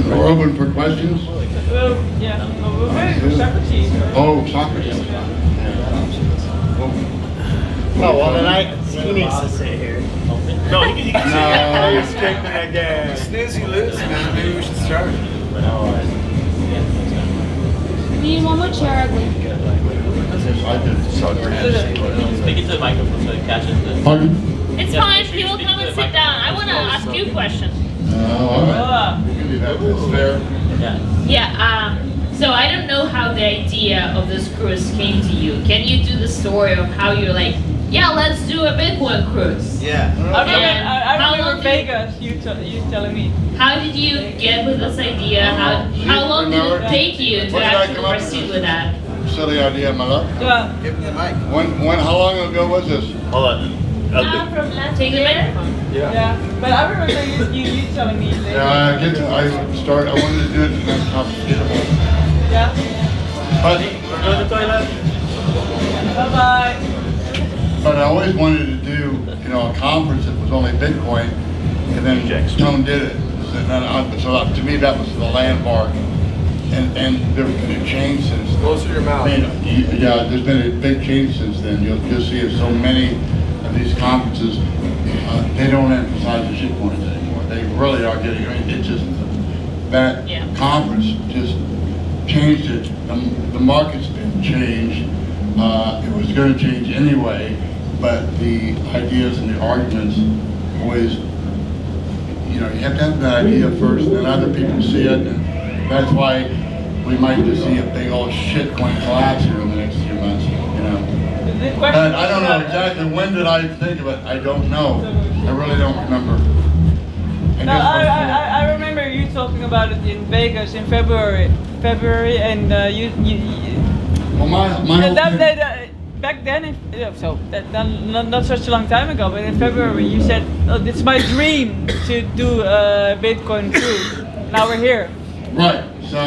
We're open for questions. Yeah, we're waiting for Socrates. Oh, Socrates. Oh, well then he needs to sit here. No, he can sit here. No, you're skipping again. Snooze, you lose, man. Maybe we should start. We need one more chair, ugly. Speak into the microphone so it catches. Pardon? It's fine, people come and sit down. I want to ask you a question. All right. We can do that. That's fair. Yeah. Yeah, so I don't know how the idea of this cruise came to you. Can you do the story of how you're like, yeah, let's do a Bitcoin cruise? Yeah. I remember Vegas, you telling me. How did you get with this idea? How long did it take you to actually proceed with that? Silly idea, my love. Yeah. Give me the mic. How long ago was this? Hold on. From last Take the microphone. Yeah. But I remember you telling me. Yeah, I wanted to do it in the competition. Yeah. But Go to the toilet. Bye-bye. But I always wanted to do, a conference that was only Bitcoin, and then Stone did it. So to me, that was the landmark, and there's been a change since. Closer to your mouth. Yeah, there's been a big change since then. You'll see it so many of these conferences. They don't emphasize the shitcoins anymore. They really are getting. It's just that conference just changed it. The market's been changed. It was going to change anyway, but the ideas and the arguments always, you have to have the idea first, and then other people see it, and that's why we might just see a big old shitcoin collapse here in the next few months, But I don't know exactly when did I think of it. I don't know. I really don't remember. I remember you talking about it in Vegas in February, and Well, back then, not such a long time ago, but in February you said, oh, it's my dream to do a Bitcoin cruise. Now we're here. Right, so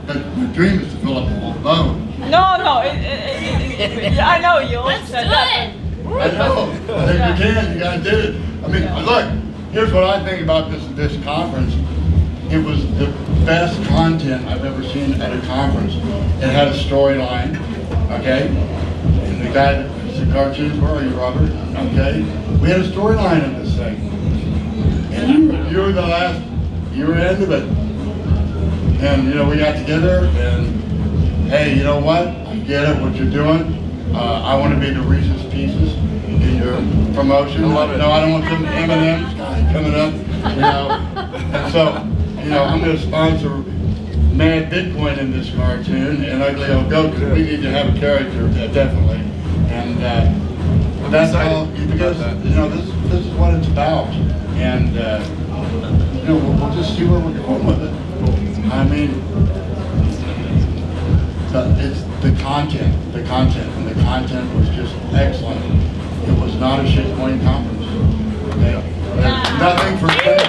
but my dream is to fill up a whole boat. No, I know you always said that. I know, if you can, you gotta do it. I mean, look, here's what I think about this conference. It was the best content I've ever seen at a conference. It had a storyline, okay? And the guy that was the cartoons, where are you, Robert? Okay? We had a storyline in this thing. And you were end of it. And, we got together and, hey, you know what? I get it, what you're doing. I want to be the Reese's Pieces in your promotion. I love it. No, I don't want some M&M's coming up, And so, I'm going to sponsor Mad Bitcoin in this cartoon, and Ugly Old Goat, because we need to have a character, definitely. And that's all, because, this is what it's about. And, we'll just see where we're going with it. I mean, it's the content, and the content was just excellent. It was not a shitcoin conference. Okay? There's nothing for sale.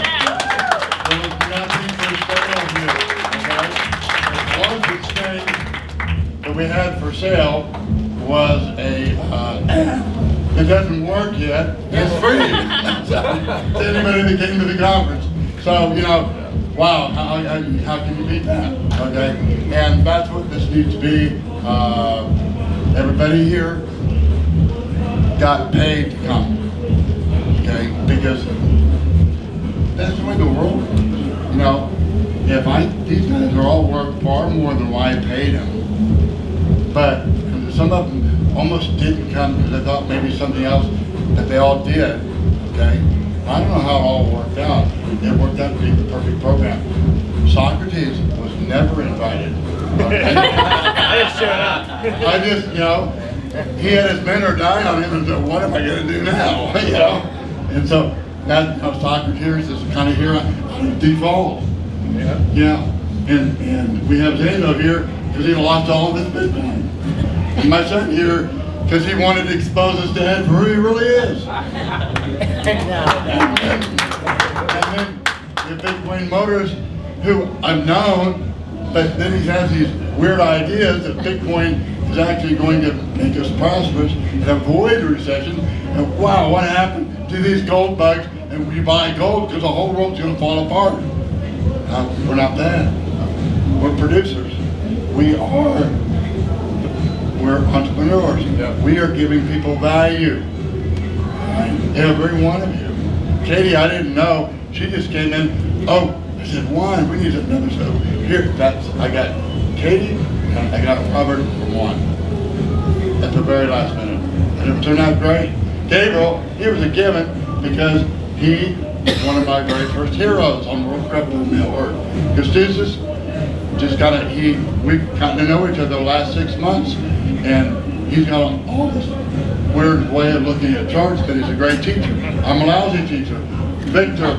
There was nothing for sale here. Okay? The largest thing that we had for sale was it doesn't work yet. It's free to anybody that came to the conference. So, wow, how can you beat that? Okay, and that's what this needs to be. Everybody here got paid to come. Okay, because that's the way the world. These guys are all worth far more than why I paid them. But some of them almost didn't come because they thought maybe something else that they all did. Okay, I don't know how it all worked out. It worked out to be the perfect program. Socrates was never invited. I just showed up. I just, he had his mentor die on him and said, what am I going to do now? And so that Socrates is kind of here on default. Yeah. And we have Zeno here because he lost all of his Bitcoin. And my son here because he wanted to expose his dad for who he really is. And then the Bitcoin Motors, who I've known, but then he has these weird ideas that Bitcoin is actually going to make us prosperous and avoid a recession. And wow, what happened to these gold bugs? And we buy gold because the whole world's going to fall apart. We're not that. We're producers. We're entrepreneurs. We are giving people value. Right? Every one of you. Katie, I didn't know. She just came in. Oh, I said, Juan, we need another show. Here, I got Katie, and I got Robert for Juan. At the very last minute. And it turned out great. Gabriel, he was a given because he was one of my very first heroes on World Crypto Network. Because we've gotten to know each other the last 6 months, and he's got all this weird way of looking at charts, but he's a great teacher. I'm a lousy teacher. Victor,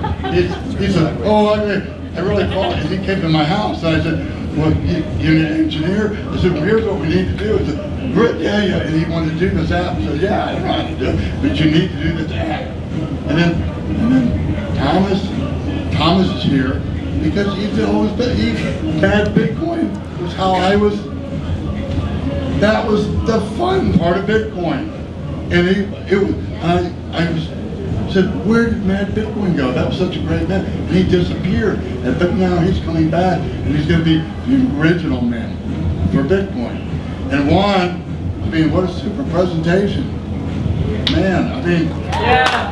he said, oh, I really thought, and he came to my house, and I said, well, you're an engineer? I said, well, here's what we need to do. I said, great, yeah, and he wanted to do this app. I said, yeah, I don't know how to do it, but you need to do this app. And then Thomas is here because he's always been, bad Bitcoin was how that was the fun part of Bitcoin. And I said, where did Mad Bitcoin go? That was such a great man. And he disappeared. But now he's coming back, and he's going to be the original man for Bitcoin. And Juan, what a super presentation. Man, Yeah.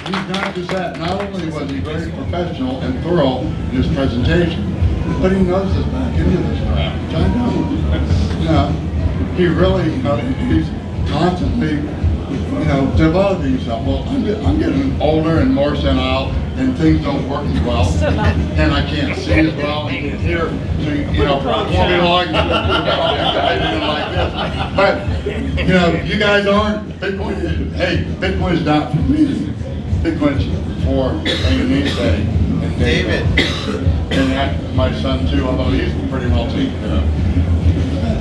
He's not just that. Not only was he very professional and thorough in his presentation, but he knows his back into this crap, which I know. He really, he's constantly, developing himself. Well, I'm getting older and more senile, and things don't work as well, and I can't see as well, and can't hear. So it won't be long. Anything like this. But you guys aren't Bitcoin. Hey, Bitcoin is not for me. Bitcoin's for Eileen and David, and my son too. Although he's pretty well taken care of.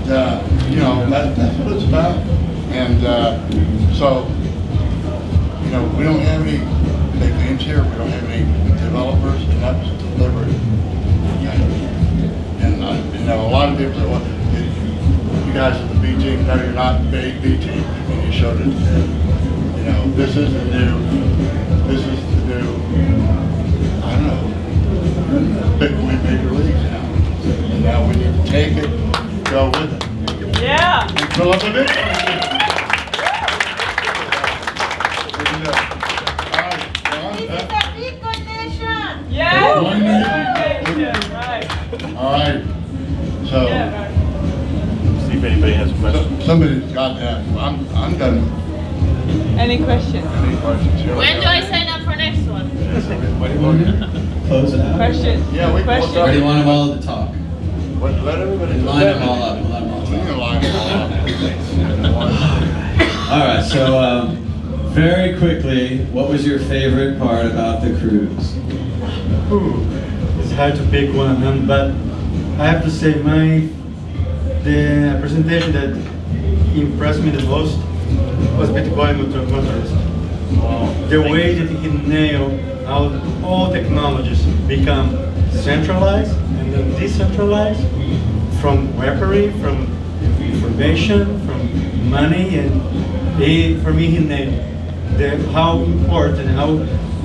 But that's what it's about. And so, we don't have any big names here. We don't have any developers, and that's deliberate. And a lot of people say, well, you guys are the B team. No, you're not the B team. And you showed it. This is the new, I don't know, Bitcoin major leagues now. And now we need to take it, go with it. Yeah. And fill up the Bitcoin. Yeah. Right. All right. So, See if anybody has questions. somebody's got that. I'm done. Any questions? Any questions here? When do I sign up for next one? Close it out. Question. Yeah, we close Question. Or do you want them all to talk? Let everybody Line them all up. Line them all We can up. line them all up. All right. So, very quickly, what was your favorite part about the cruise? It's hard to pick one of them, but I have to say the presentation that impressed me the most was Bitcoin motorist. The way that he nailed how all technologies become centralized and then decentralized, from weaponry, from information, from money, and for me he nailed how important, how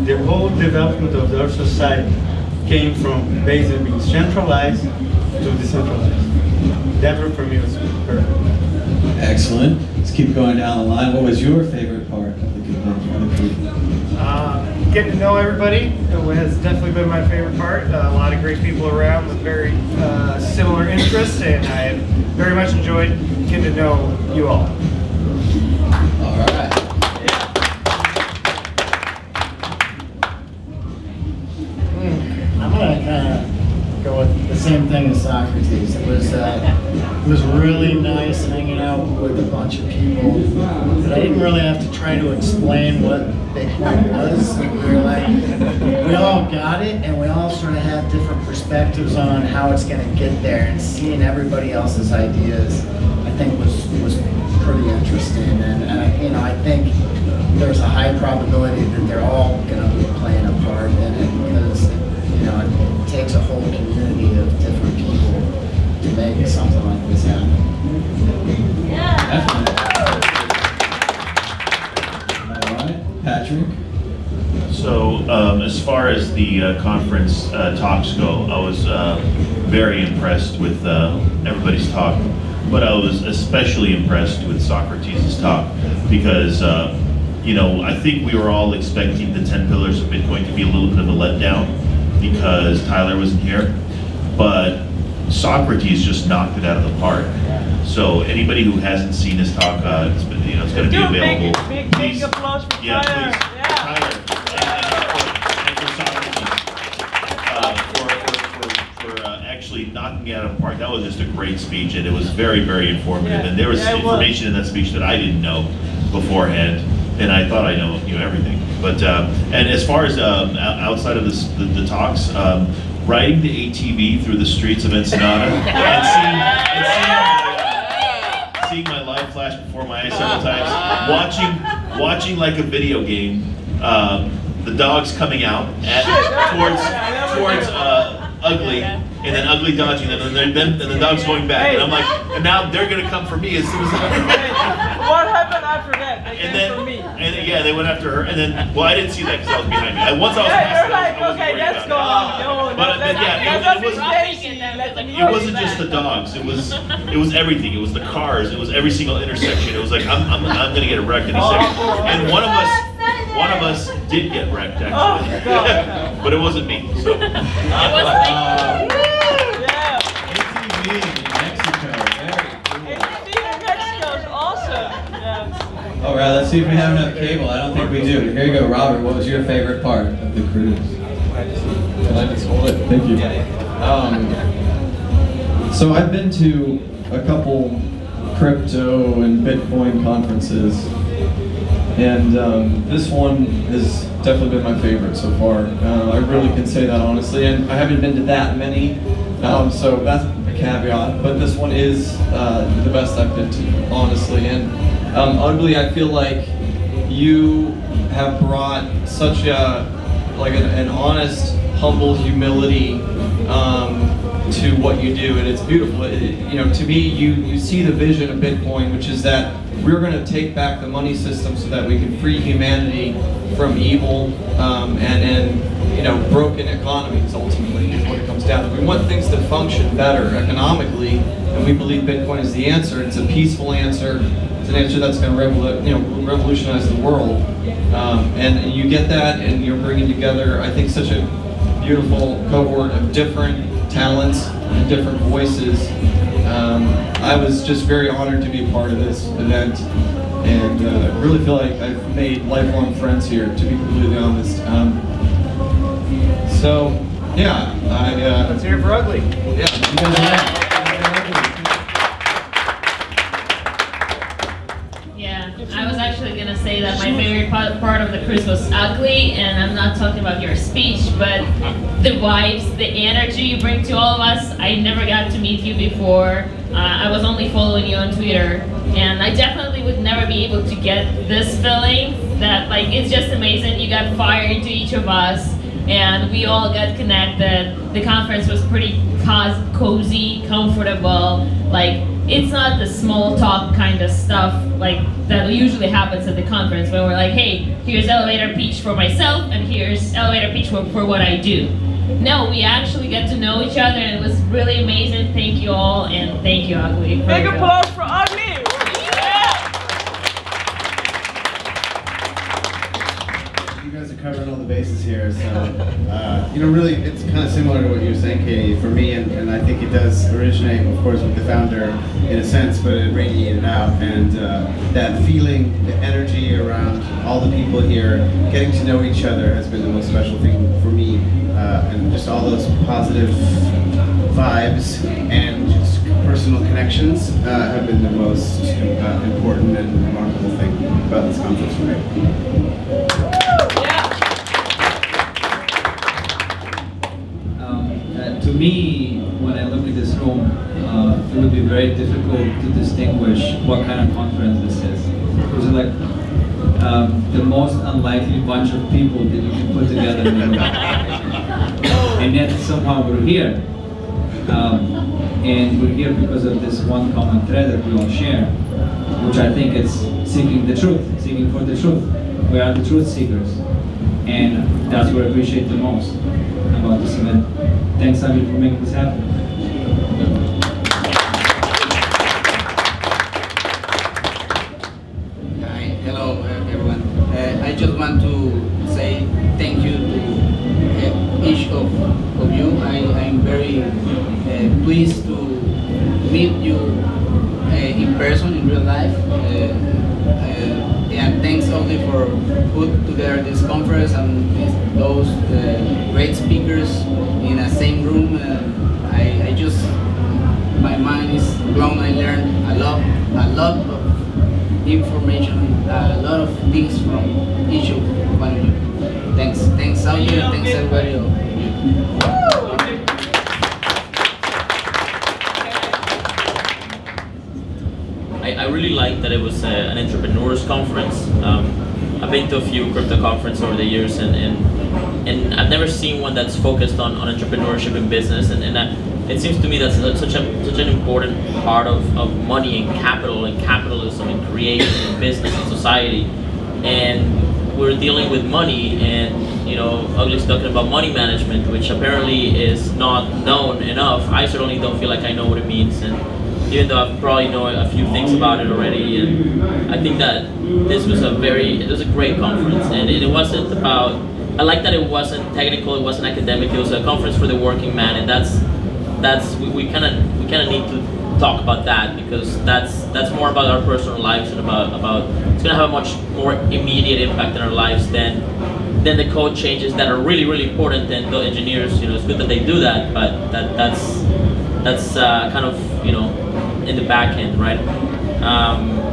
the whole development of our society came from basically being centralized to decentralized. That for me was perfect. Excellent. Let's keep going down the line. What was your favorite part of the convention? Of the cruise? Getting to know everybody has definitely been my favorite part. A lot of great people around with very similar interests, and I very much enjoyed getting to know you all. All right. I'm gonna kind of go with the same thing as Socrates. It was really nice hanging out with a bunch of people, but I didn't really have to try to explain what Bitcoin was. We all got it, and we all sort of had different perspectives on how it's going to get there. And seeing everybody else's ideas, I think was pretty interesting. And I think there's a high probability that they're all going to be playing a part in it because it takes a whole community of different people to make something like this happen. Definitely. All right, Patrick. So as far as the conference talks go, I was very impressed with everybody's talk, but I was especially impressed with Socrates' talk because you know, I think we were all expecting the 10 pillars of Bitcoin to be a little bit of a letdown because Tyler wasn't here, but Socrates just knocked it out of the park. So anybody who hasn't seen his talk, it's going to be available. Big applause for Yeah, Tyler. please. Yeah. Tyler and for Socrates for actually knocking it out of the park. That was just a great speech, and it was very, very informative. Yeah. And there was Yeah, it was. information in that speech that I didn't know beforehand, and I thought I knew everything. But and as far as outside of the talks, riding the ATV through the streets of Ensenada and seeing my life flash before my eyes several times, watching like a video game, the dogs coming out towards Ugly, and then Ugly dodging them, and then the dogs going back, and I'm like, and now they're gonna come for me as soon as What happened after that? They and came then, for me. and yeah, they went after her, and then, well, I didn't see that because I was behind me. Once I was Hey, past you're it, like, I wasn't okay, worried let's go about on. it. No, But let's yeah, not it be wasn't. crazy. Let the It noise wasn't just back. the dogs. It was everything. It was the cars. It was every single intersection. It was like I'm gonna get wrecked any second. And one of us did get wrecked actually, Oh, God. but it wasn't me. So Yeah. ATV in Mexico, very cool. ATV in Mexico is awesome. Yeah. All right, let's see if we have enough cable. I don't think we do. Here you go, Robert. What was your favorite part of the cruise? Can I just hold it? Thank you. So I've been to a couple crypto and Bitcoin conferences, and this one has definitely been my favorite so far. I really can say that honestly, and I haven't been to that many, so that's a caveat, but this one is the best I've been to, honestly. And Ugly, I feel like you have brought such an honest, humble humility to what you do, and it's beautiful. To me, you see the vision of Bitcoin, which is that we're going to take back the money system so that we can free humanity from evil and broken economies. Ultimately, is what it comes down to. We want things to function better economically, and we believe Bitcoin is the answer. It's a peaceful answer. It's an answer that's going to revolutionize the world. And you get that, and you're bringing together, I think, such a beautiful cohort of different talents and different voices. I was just very honored to be a part of this event, and I really feel like I've made lifelong friends here, to be completely honest. So, yeah, Let's hear it for Ugly. yeah, you guys are right. Yeah, I was actually gonna say that my favorite part of the cruise was Ugly, and I'm not talking about your speech, but the vibes, the energy you bring to all of us. I never got to meet you before. I was only following you on Twitter, and I definitely would never be able to get this feeling that, like, it's just amazing. You got fire into each of us, and we all got connected. The conference was pretty cozy, comfortable. Like, it's not the small talk kind of stuff like that usually happens at the conference where we're like, hey, here's elevator pitch for myself and here's elevator pitch for what I do. No, we actually get to know each other, and it was really amazing. Thank you all, and thank you, Ugly. Big applause for Ugly. You guys are covering all the bases here, so really, it's kind of similar to what you were saying, Katie, for me, and I think it does originate, of course, with the founder in a sense, but it radiated out, and that feeling, the energy around all the people here, getting to know each other has been the most special thing for me, and just all those positive vibes and just personal connections have been the most important and remarkable thing about this conference for me. To me, when I look at this room, it would be very difficult to distinguish what kind of conference this is. It's like the most unlikely bunch of people that you can put together in the room. And yet somehow we're here. And we're here because of this one common thread that we all share, which I think is seeking the truth, seeking for the truth. We are the truth seekers. And that's what I appreciate the most about this event. Thanks, Eileen, for making this happen. Hi, hello everyone. I just want to say thank you to each of you. I'm very pleased to meet you in person, in real life. And thanks only for put together this conference and those great speakers in the same room. I just, my mind is blown. I learned a lot of information, a lot of things from each of one of you. Thanks out here, thanks everybody. I really like that it was an entrepreneurs conference. I've been to a few crypto conferences over the years, and I've never seen one that's focused on entrepreneurship and business. And it seems to me that's such an important part of money and capitalism and creation and business and society. And we're dealing with money, and Ugly's talking about money management, which apparently is not known enough. I certainly don't feel like I know what it means, and even though I probably know a few things about it already, and I think that this was a great conference, and it wasn't about, I like that it wasn't technical, it wasn't academic, it was a conference for the working man, and we kind of need to talk about that, because that's more about our personal lives, and about it's going to have a much more immediate impact in our lives than the code changes that are really, really important, and the engineers, it's good that they do that, but that's kind of, in the back end, right?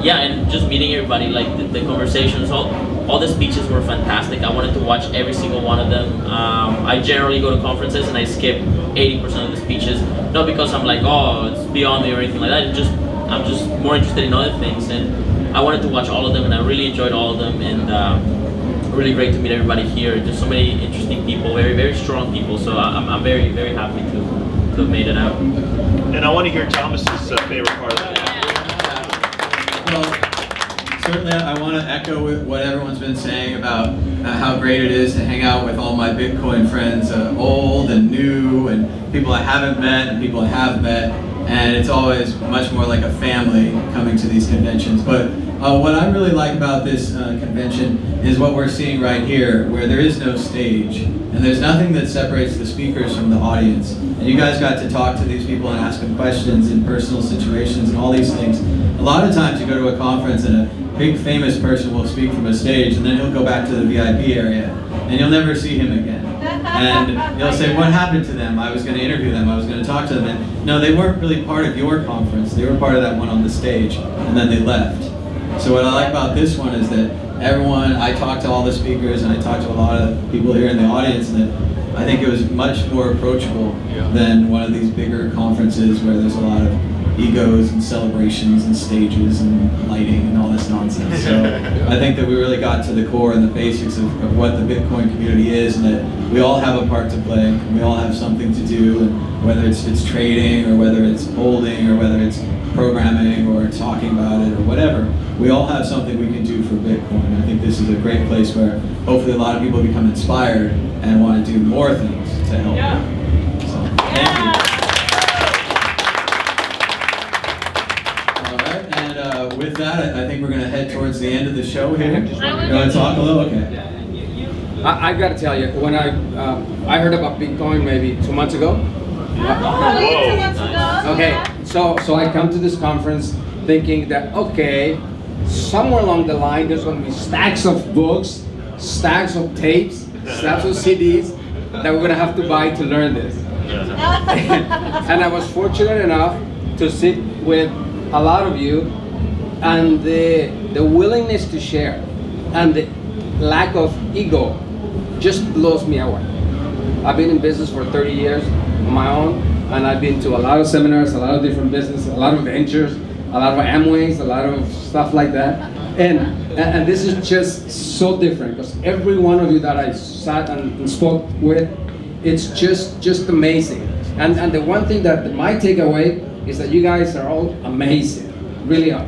Yeah, and just meeting everybody, like the conversations, all the speeches were fantastic. I wanted to watch every single one of them. I generally go to conferences and I skip 80% of the speeches, not because I'm like, oh, it's beyond me or anything like that. I'm just more interested in other things, and I wanted to watch all of them, and I really enjoyed all of them, and really great to meet everybody here. There's so many interesting people, very, very strong people, so I'm very, very happy to have made it out. And I want to hear Thomas's favorite part of that. Well, certainly I want to echo what everyone's been saying about how great it is to hang out with all my Bitcoin friends, old and new, and people I haven't met and people I have met, and it's always much more like a family coming to these conventions. But what I really like about this convention is what we're seeing right here, where there is no stage, and there's nothing that separates the speakers from the audience. And you guys got to talk to these people and ask them questions in personal situations and all these things. A lot of times you go to a conference and a big famous person will speak from a stage, and then he'll go back to the VIP area, and you'll never see him again. And you'll say, what happened to them? I was going to interview them, I was going to talk to them. And no, they weren't really part of your conference. They were part of that one on the stage, and then they left. So what I like about this one is that I talked to all the speakers, and I talked to a lot of people here in the audience, and I think it was much more approachable than one of these bigger conferences where there's a lot of egos and celebrations and stages and lighting and all this nonsense. So I think that we really got to the core and the basics of what the Bitcoin community is, and that we all have a part to play, and we all have something to do, and whether it's trading, or whether it's holding, or whether it's programming, or talking about it, or whatever. We all have something we can do for Bitcoin. I think this is a great place where hopefully a lot of people become inspired and want to do more things to help. So, thank you. All right, and with that, I think we're going to head towards the end of the show here. You want to talk a little? Okay. I got to tell you, when I heard about Bitcoin maybe 2 months ago. Okay, so I come to this conference thinking that, okay, somewhere along the line there's going to be stacks of books, stacks of tapes, stacks of CDs that we're going to have to buy to learn this. And I was fortunate enough to sit with a lot of you, and the willingness to share and the lack of ego just blows me away. I've been in business for 30 years on my own, and I've been to a lot of seminars, a lot of different businesses, a lot of ventures, a lot of Amways, a lot of stuff like that. And this is just so different, because every one of you that I sat and spoke with, it's just amazing. And the one thing that my takeaway is that you guys are all amazing, really are.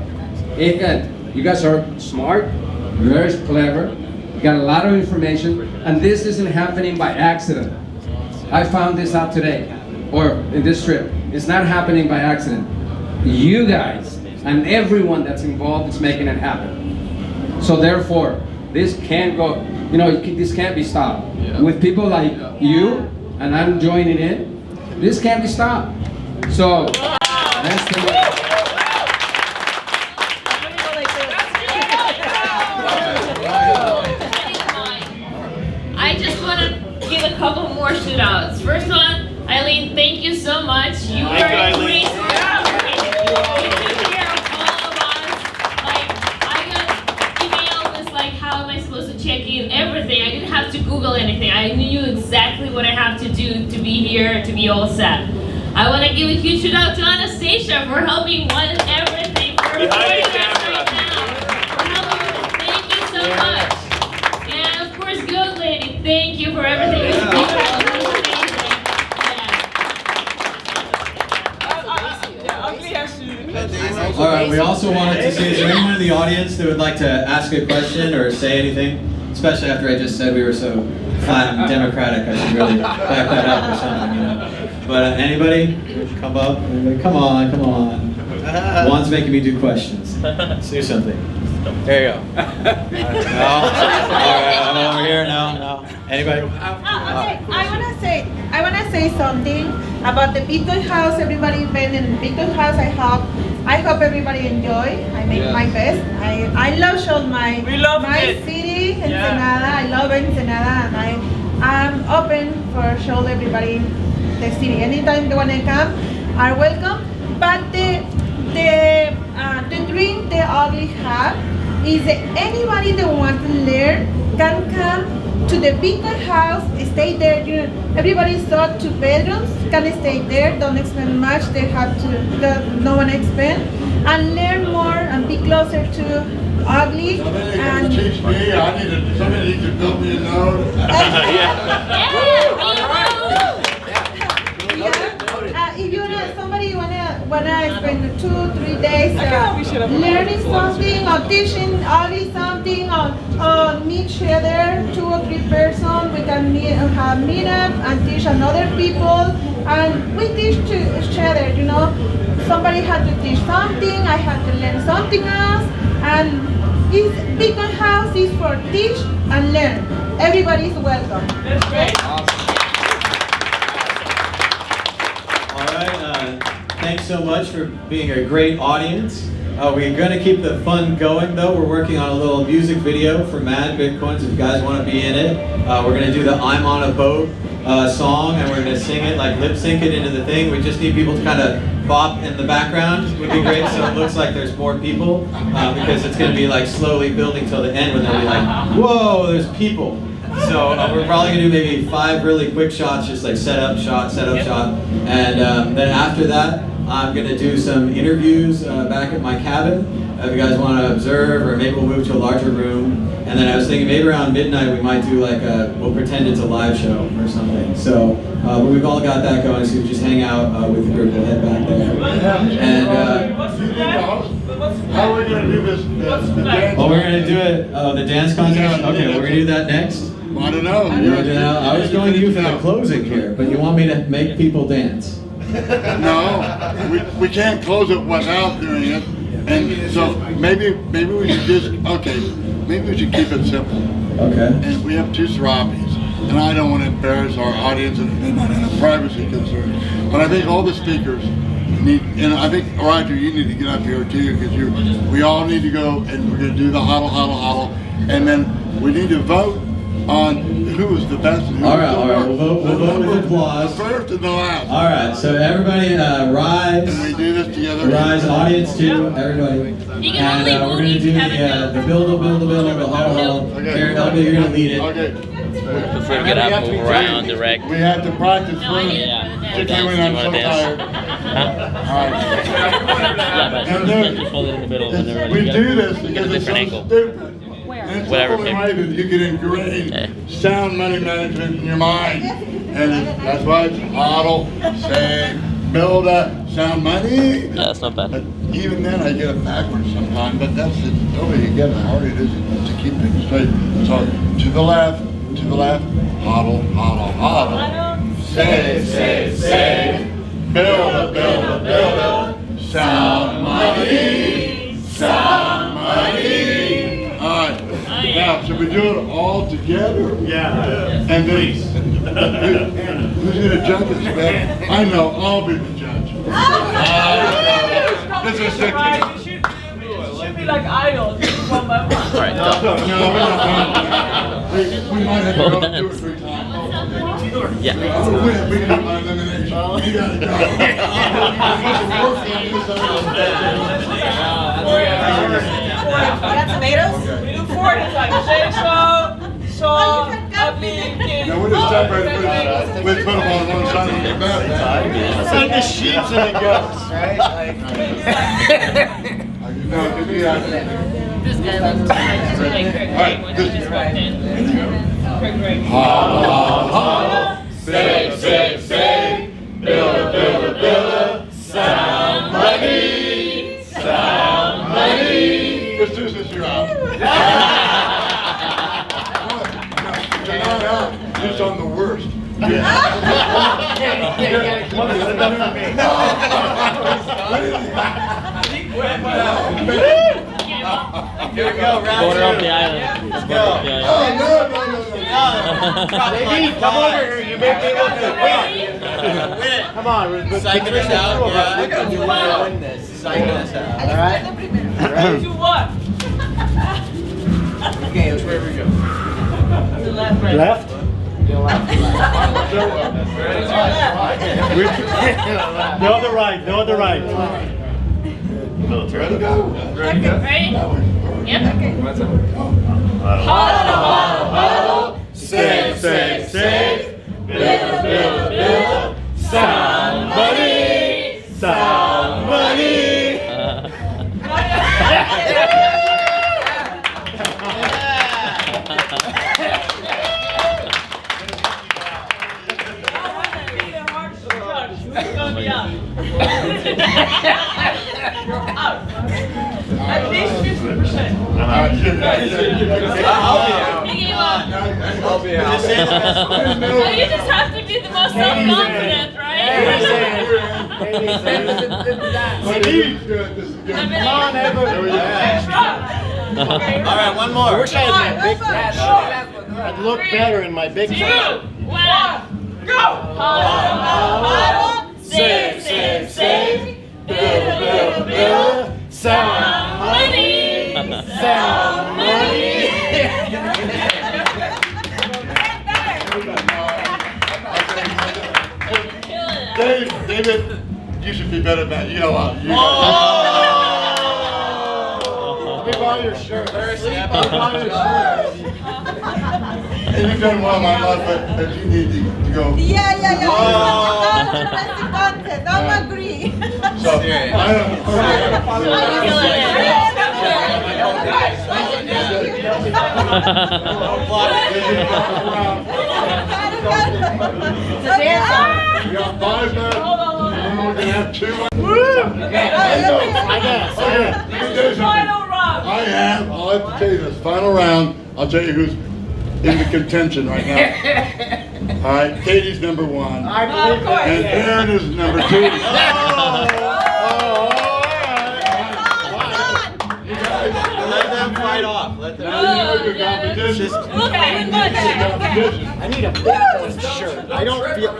And you guys are smart, very clever, We got a lot of information, and this isn't happening by accident. I found this out today, or in this trip. It's not happening by accident. You guys and everyone that's involved is making it happen. So therefore, this can't go, this can't be stopped. Yeah. With people like you, and I'm joining in, this can't be stopped. So, that's the way. I just want to give a couple more shout outs. First one, Eileen, thank you so much. You were a great everything. I didn't have to Google anything. I knew exactly what I have to do to be here, to be all set. I want to give a huge shout out to Anastasia for helping one and everything, for recording us right now. For helping. Thank you so much. And of course, Good Lady, thank you for everything. It was beautiful. It was amazing. All right, we also wanted to see, is there anyone in the audience that would like to ask a question or say anything? Especially after I just said we were so flat and democratic, I should really back that up or something, But anybody? Come up. Anybody? Come on. Juan's making me do questions. Let's do something. There you go. No? All right, I'm over here. No. Anybody? Okay. I wanna say something about the BUIDL house. Everybody been in BUIDL house. I hope everybody enjoy. I make my best. I love show my city, Ensenada. I love Ensenada, and I'm open for show everybody the city. Anytime they wanna come, are welcome. But the dream they ugly have is that anybody that want to learn can come to the BUIDL house, stay there. Everybody's got 2 bedrooms, can stay there, don't expend much, they have to, no one expend, and learn more and be closer to ugly. Somebody can teach me, somebody needs to build me a node. If you somebody wanna spend 2-3 days learning something or teaching ugly something or meet each other, 2 or 3 persons, we can meet up and teach another people, and we teach to each other, Somebody had to teach something, I had to learn something else, and this BUIDL house is for teach and learn. Everybody is welcome. That's great. Awesome. All right, thanks so much for being a great audience. We're going to keep the fun going, though. We're working on a little music video for Mad Bitcoins if you guys want to be in it. We're going to do the I'm on a Boat song, and we're going to sing it, like lip sync it into the thing. We just need people to kind of bop in the background. Would be great, so it looks like there's more people, because it's going to be like slowly building till the end when they'll be like, whoa, there's people. So we're probably going to do maybe 5 really quick shots, just like set up, shot, and then after that, I'm going to do some interviews back at my cabin if you guys want to observe, or maybe we'll move to a larger room. And then I was thinking maybe around midnight we might do like we'll pretend it's a live show or something. So but we've all got that going, so you just hang out with the group. We'll head back there. And how are we going to do this? The dance? we're going to do it, the dance contest? Okay, we're going to do that next. Well, I don't know. I was going to you for the closing here, but you want me to make people dance. No, we can't close it without doing it, and so maybe we should just maybe we should keep it simple. Okay. And we have 2 Serapis, and I don't want to embarrass our audience and privacy concerns. But I think all the speakers need, and I think Roger, you need to get up here too, because we all need to go, and we're going to do the huddle, and then we need to vote on who was the best. All right, we'll vote with applause. The first and the last. All right, so everybody rise. Can we do this together? Rise, audience too, everybody. You can And we're going to do the build, the huddle. Karen, you're going to lead it. Okay. Prefer get up, move around, direct. We have to practice first. Particularly when I'm so tired. We do this because it's so stupid. And it's Whatever, the only way that you can ingrain sound money management in your mind. And that's why it's HODL, save, build up, sound money. Yeah, that's not bad. But even then I get it backwards sometimes, but that's it. nobody can get how hard it is to keep things straight. So to the left, hodl, hodl, hodl. Save, save, save. Build, build, build. Sound money, sound money. All right. Now, should we do it all together? Yeah. And please. Who's gonna judge us, man? I know, I'll be the judge. This is Right, it should be like idols, one by one. All right, No, we're not doing that. We might have to go 2 or 3 times. Yeah. We can have elimination. You gotta go. Got tomatoes? We do 4, it's like shake salt, ugly kid. Now we're just separated. Let's put them on one side of the bed. It's like the sheep and the goats, right? This guy looks like Craig Gray when he just walked in. Craig Gray. Save, save, save. Build, build, build. Sound money, sound money. Just do this, you're out. You're not out. You're just on the worst. Here we go, round Border of 2. the island. Let's Border of the go. island. Baby, come over here. You make me look good. Win. Come on. Psyching us out, yeah. You want to win this. Psyching us out. All right? Do what? Okay, where we go? The left, right. Left? The other right, the other right. Ready to go? Ready? Yep. Save, save, save. Build, build, build. Sound money, sound money. At least 50%. I'll be out. Well, you just have to be the most self-confident, right? Come on, everybody. All right, one more. I wish I had my big hat. I'd look better in my big hat. 2, 1, go! Save, save, save. Build, build, build. Sound money. Sound money. David, you should be better than that. You know what? Let me borrow your shirt. And you've done well, my love, but you need to go. Yeah. Domestic content. I'm agree. So, You got 5 minutes. We're going to have 2. Final round. I'll have to tell you this final round. I'll tell you who's in the contention right now. All right, Katie's number 1. I believe that. And Aaron is number 2. Let them fight off. Let them. Now you know your competition. I need a big one shirt. I don't feel.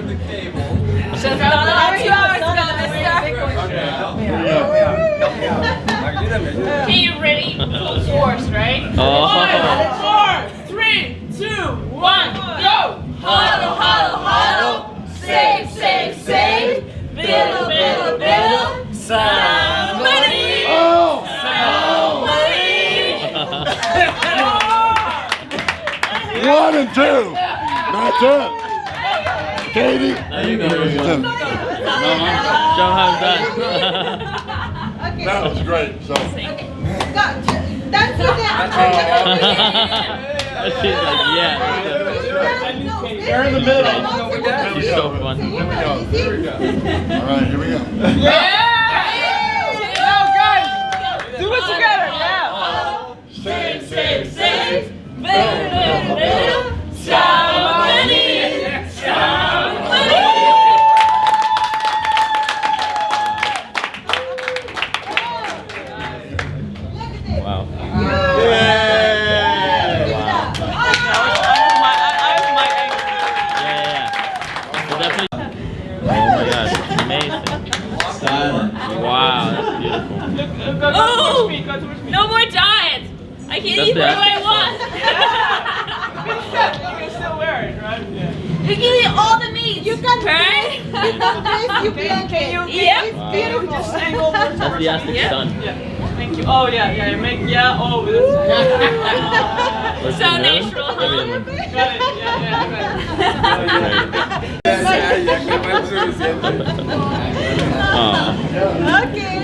Okay, you ready? Full force, right? 1, 4, 3, 2, 1, go! Huddle, huddle, huddle. Save, save, save. Build, build, build. Sound money. Sound money. 1 and 2. That's it. Katie. There you go. Show how it's done. That was great. So. That's She's like, yeah. They're in the middle. She's so fun. Here we go. All right, here we go. Yeah! Now, guys, do it together. Yeah. Wow. Wow, that's beautiful. Oh! No more diet! I can eat whatever I want! You can still wear it, right? Yeah. You can eat all the meat! You can right? you can you Yep. It's beautiful. just angle over That's the elastic Yeah. done. Yeah. Thank you. Oh yeah, yeah. Make oh that's So natural, huh? got it. Yeah, yeah. Oh. Okay.